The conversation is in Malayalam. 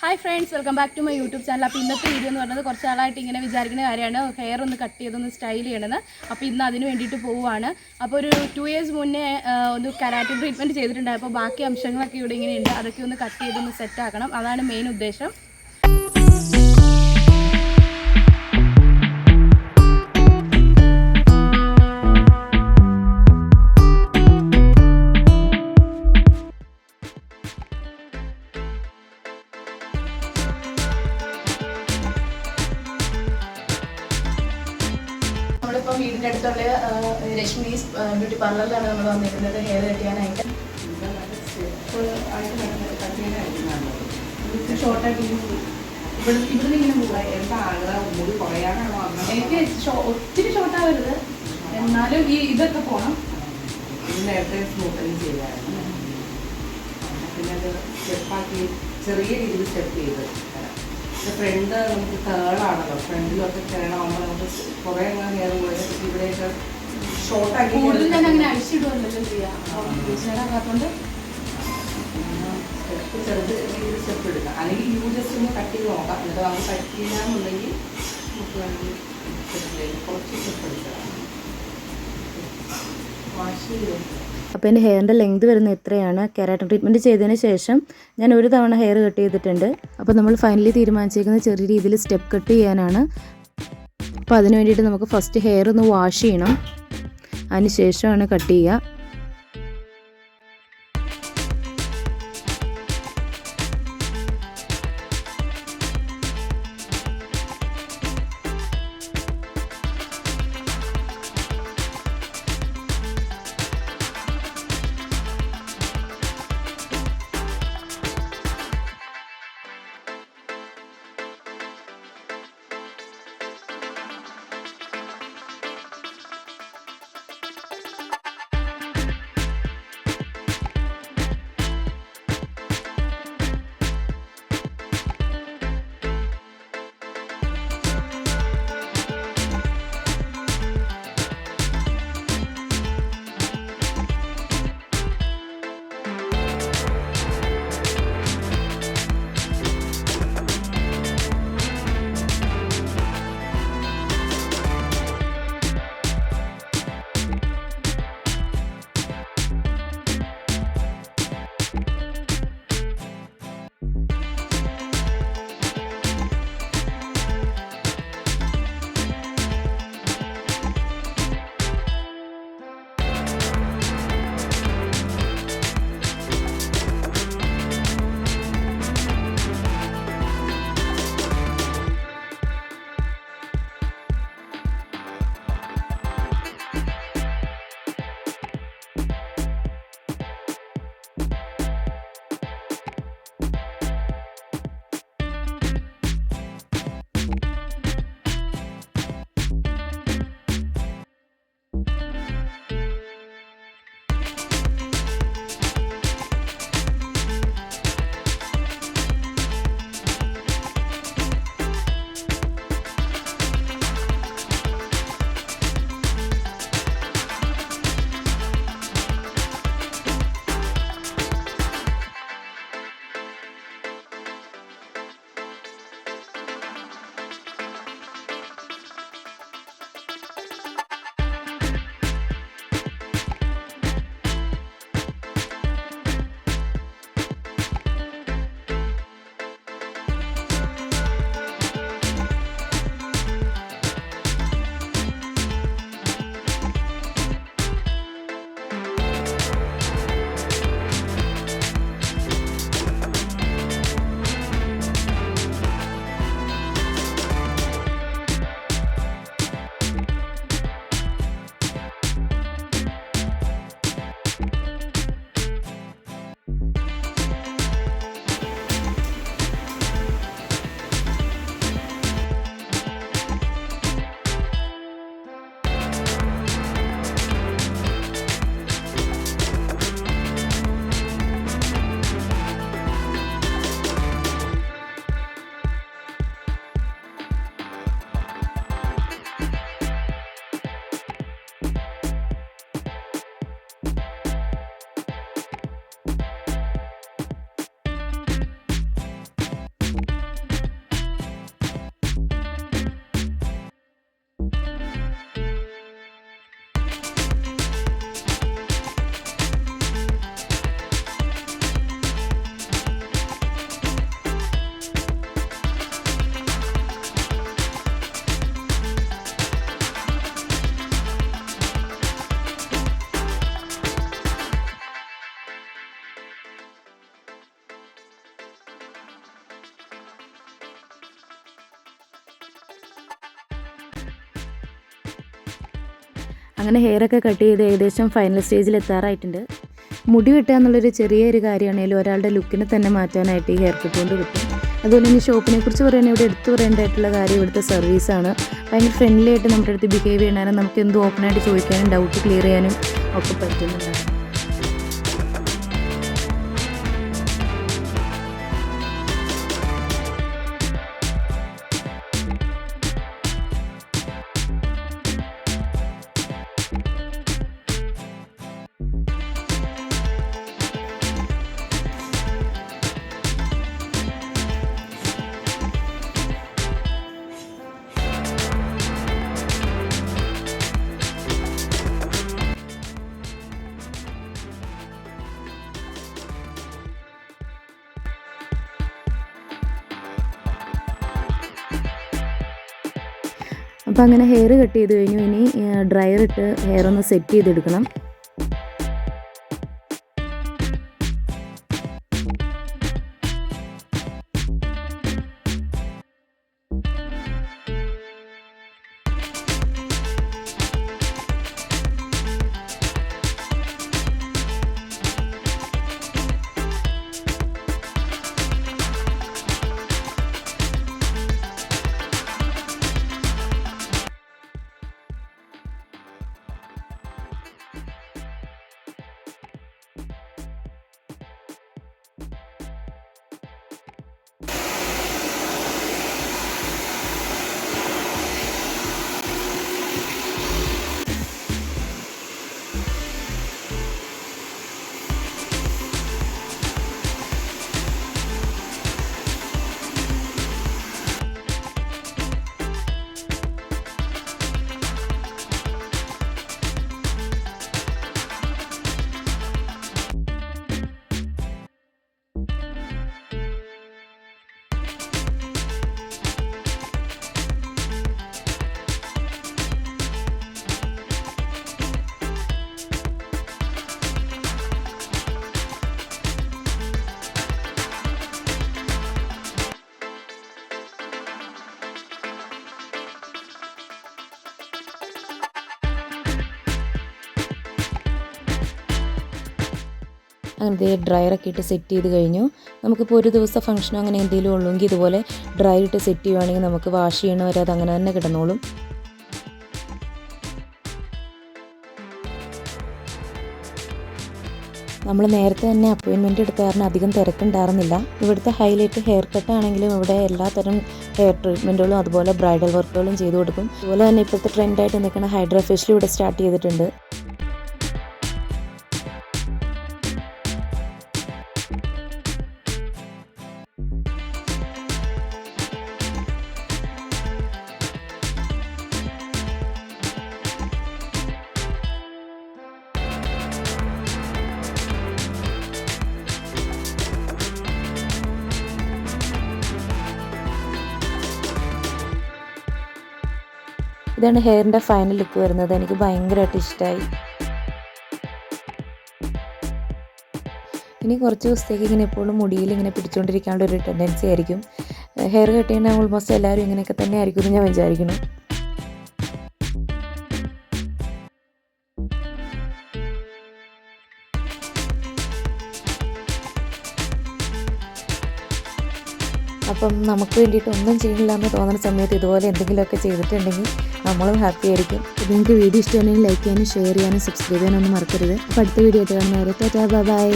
Hi friends, welcome back to my YouTube channel. അപ്പോൾ ഇന്നത്തെ വീഡിയോ എന്ന് പറയുന്നത് കുറച്ച് ആളായിട്ട് ഇങ്ങനെ വിചാരിക്കുന്ന കാര്യമാണ് ഹെയർ ഒന്ന് കട്ട് ചെയ്തൊന്ന് സ്റ്റൈൽ ചെയ്യണമെന്ന്. അപ്പോൾ ഇന്ന് അതിന് വേണ്ടിയിട്ട് പോവുകയാണ്. അപ്പോൾ ഒരു 2 years മുന്നേ ഒന്ന് കരാട്ടെ ട്രീറ്റ്മെൻറ്റ് ചെയ്തിട്ടുണ്ടായി. അപ്പോൾ ബാക്കി അംശങ്ങളൊക്കെ ഇവിടെ ഇങ്ങനെയുണ്ട്. അതൊക്കെ ഒന്ന് കട്ട് ചെയ്തൊന്ന് സെറ്റാക്കണം. അതാണ് മെയിൻ ഉദ്ദേശം. നമ്മളിപ്പോൾ വീടിൻ്റെ അടുത്തുള്ള രശ്മീസ് ബ്യൂട്ടി പാർലറിലാണ് നമ്മൾ വന്നിരുന്നത് ഹെയർ കട്ട് ചെയ്യാനായിട്ട്. ഷോർട്ടായിട്ട് ഇവിടുന്ന് ഇങ്ങനെ പോകാം. എനിക്ക് ഒത്തിരി ഷോർട്ടാവരുത്, എന്നാലും ഇതൊക്കെ പോകണം. നേരത്തെ സ്മൂത്തനിങ് ചെയ്തായിരുന്നു, പിന്നെ അത് സ്റ്റെപ്പാക്കി ചെറിയ രീതിയിൽ സ്റ്റെപ്പ് ചെയ്ത്. ഫ്രണ്ട് നമുക്ക് കേളാണല്ലോ, ഫ്രണ്ടിലൊക്കെ കേളാകുമ്പോൾ നമുക്ക് കുറേ ഹെയർ പോലെ ഇവിടെയൊക്കെ ഷോർട്ടാക്കി കൂടുതൽ ഞാൻ അങ്ങനെ അഴിച്ചിടുമല്ലോ ചെയ്യാം. ാകാത്തോണ്ട് സ്റ്റെപ്പ് ചെറുത് രീതിയിൽ സ്റ്റെപ്പ് എടുക്കാം. അല്ലെങ്കിൽ ജസ്റ്റ് ഒന്ന് കട്ട് ചെയ്ത് നോക്കാം. എന്നിട്ട് നമുക്ക് പറ്റില്ല എന്നുണ്ടെങ്കിൽ നമുക്ക് വേണമെങ്കിൽ സ്റ്റെപ്പിലേക്ക് കുറച്ച് സ്റ്റെപ്പ് എടുക്കാം. വാഷ് ചെയ്ത് അപ്പോൾ എൻ്റെ ഹെയറിൻ്റെ ലെങ്ത് വരുന്നത് എത്രയാണ്? കെരാറ്റിൻ ട്രീറ്റ്മെൻറ്റ് ചെയ്തതിന് ശേഷം ഞാൻ ഒരു തവണ ഹെയർ കട്ട് ചെയ്തിട്ടുണ്ട്. അപ്പോൾ നമ്മൾ ഫൈനലി തീരുമാനിച്ചിരിക്കുന്നത് ചെറിയ രീതിയിൽ സ്റ്റെപ്പ് കട്ട് ചെയ്യാനാണ്. അപ്പോൾ അതിന് വേണ്ടിയിട്ട് നമുക്ക് ഫസ്റ്റ് ഹെയർ ഒന്ന് വാഷ് ചെയ്യണം, അതിന് ശേഷമാണ് കട്ട് ചെയ്യുക. അങ്ങനെ ഹെയറൊക്കെ കട്ട് ചെയ്ത് ഏകദേശം ഫൈനൽ സ്റ്റേജിൽ എത്താറായിട്ടുണ്ട്. മുടി വെട്ടുക എന്നുള്ളൊരു ചെറിയൊരു കാര്യമാണെങ്കിലും ഒരാളുടെ ലുക്കിനെ തന്നെ മാറ്റാനായിട്ട് ഈ ഹെയർ കട്ട് കൊണ്ട് കിട്ടും. അതുപോലെ തന്നെ ഷോപ്പിനെ കുറിച്ച് പറയുകയാണെങ്കിൽ ഇവിടെ എടുത്തു പറയേണ്ടതായിട്ടുള്ള കാര്യം ഇവിടുത്തെ സർവീസാണ്. ഭയങ്കര ഫ്രണ്ട്ലി ആയിട്ട് നമ്മുടെ അടുത്ത് ബിഹേവ് ചെയ്യാനും നമുക്ക് എന്ത് ഓപ്പണായിട്ട് ചോദിക്കാനും ഡൗട്ട് ക്ലിയർ ചെയ്യാനും ഒക്കെ പറ്റുന്നുണ്ടാകും. അപ്പോൾ അങ്ങനെ ഹെയർ കട്ട് ചെയ്ത് കഴിഞ്ഞു. ഇനി ഡ്രയർ ഇട്ട് ഹെയർ ഒന്ന് സെറ്റ് ചെയ്തെടുക്കണം. അങ്ങനെ ഡ്രയറൊക്കെ ഇട്ട് സെറ്റ് ചെയ്ത് കഴിഞ്ഞു. നമുക്കിപ്പോൾ ഒരു ദിവസം ഫംഗ്ഷനോ അങ്ങനെ എന്തെങ്കിലും ഉള്ളെങ്കിൽ ഇതുപോലെ ഡ്രൈ ഇട്ട് സെറ്റ് ചെയ്യുവാണെങ്കിൽ നമുക്ക് വാഷ് ചെയ്യണവരെ അത് അങ്ങനെ തന്നെ കിടന്നോളും. നമ്മൾ നേരത്തെ തന്നെ അപ്പോയിൻമെൻറ്റ് എടുത്ത കാരണം അധികം തിരക്കുണ്ടായിരുന്നില്ല. ഇവിടുത്തെ ഹൈലൈറ്റ് ഹെയർ കട്ടാണെങ്കിലും ഇവിടെ എല്ലാത്തരം ഹെയർ ട്രീറ്റ്മെൻറ്റുകളും അതുപോലെ ബ്രൈഡൽ വർക്കുകളും ചെയ്തു കൊടുക്കും. അതുപോലെ തന്നെ ഇപ്പോഴത്തെ ട്രെൻഡായിട്ട് നിൽക്കുന്ന ഹൈഡ്രാ ഫേഷ്യൽ ഇവിടെ സ്റ്റാർട്ട് ചെയ്തിട്ടുണ്ട്. ഇതാണ് ഹെയറിൻ്റെ ഫൈനൽ ലുക്ക് വരുന്നത്. എനിക്ക് ഭയങ്കരമായിട്ട് ഇഷ്ടമായി. ഇനി കുറച്ച് ദിവസത്തേക്ക് ഇങ്ങനെ എപ്പോഴും മുടിയിൽ ഇങ്ങനെ പിടിച്ചുകൊണ്ടിരിക്കാനുള്ള ഒരു ടെൻഡൻസി ആയിരിക്കും. ഹെയർ കട്ട് ചെയ്യുന്ന ഓൾമോസ്റ്റ് എല്ലാവരും ഇങ്ങനെയൊക്കെ തന്നെ ആയിരിക്കും എന്ന് ഞാൻ വിചാരിക്കുന്നു. അപ്പം നമുക്ക് വേണ്ടിയിട്ട് ഒന്നും ചെയ്യില്ല എന്ന് തോന്നുന്ന സമയത്ത് ഇതുപോലെ എന്തെങ്കിലുമൊക്കെ ചെയ്തിട്ടുണ്ടെങ്കിൽ നമ്മളും ഹാപ്പി ആയിരിക്കും. നിങ്ങൾക്ക് വീഡിയോ ഇഷ്ടമാണെങ്കിൽ ലൈക്ക് ചെയ്യാനും ഷെയർ ചെയ്യാനും സബ്സ്ക്രൈബ് ചെയ്യാനൊന്നും മറക്കരുത്. അപ്പോൾ അടുത്ത വീഡിയോ ആയിട്ട് കാണുന്നവരെ ടാറ്റാ ബൈ.